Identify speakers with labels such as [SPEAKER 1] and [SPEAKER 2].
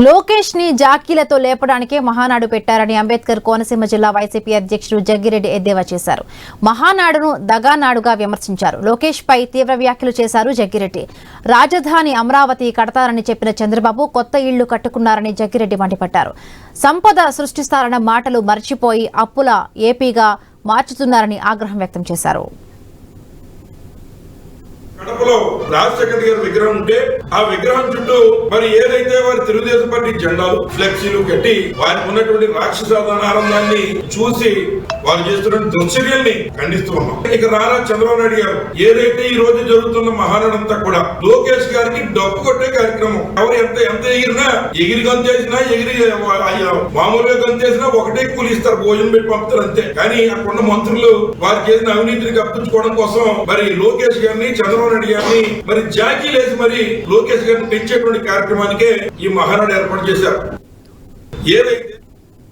[SPEAKER 1] లోకేష్ ని జాకీలతో లేపడానికే మహానాడు పెట్టారని అంబేద్కర్ కోనసీమ జిల్లా వైసీపీ అధ్యక్షుడు జగ్గిరెడ్డి ఎద్దేవా చేశారు. మహానాడును దగానాడుగా విమర్శించారు. లోకేష్ పై తీవ్ర వ్యాఖ్యలు చేశారు జగ్గిరెడ్డి. రాజధాని అమరావతి కడతారని చెప్పిన చంద్రబాబు కొత్త ఇళ్లు కట్టుకున్నారని జగ్గిరెడ్డి మండిపడ్డారు. సంపద సృష్టిస్తారన్న మాటలు మర్చిపోయి అప్పుల ఏపీగా మార్చుతున్నారని ఆగ్రహం వ్యక్తం చేశారు.
[SPEAKER 2] కడపలో రాజశేఖర్ గారి విగ్రహం ఉంటే ఆ విగ్రహం చుట్టూ మరి ఏదైతే వారి తెలుగుదేశం పార్టీ జెండాలు ఫ్లెక్సీలు కట్టి వారికి ఉన్నటువంటి రాక్షస ఆనందాన్ని చూసి వారు చేస్తున్న దుశ్చర్యల్ని ఖండిస్తూ ఉన్నాం. ఇక రారా చంద్రబాబు నాయుడు గారు ఏదైతే ఈ రోజు జరుగుతున్న మహానాడంతా కూడా లోకేష్ గారికి డబ్బు కొట్టే కార్యక్రమం. ఎవరు ఎంత ఎగిరినా ఎగిరి గంతేసినా ఎగిరి మామూలుగా గంతేసినా ఒకటే కూలి ఇస్తారు, భోజనం పెట్టి పంపుతారు అంతే. కానీ అక్కడ మంత్రులు వారు చేసిన అవినీతిని కప్పించుకోవడం కోసం మరి లోకేష్ గారిని చంద్రబాబు నాయుడు గారిని మరి జాకీలేసి మరి లోకేష్ గారిని పెంచేటువంటి కార్యక్రమానికే ఈ మహానాడు ఏర్పాటు చేశారు. ఏదైతే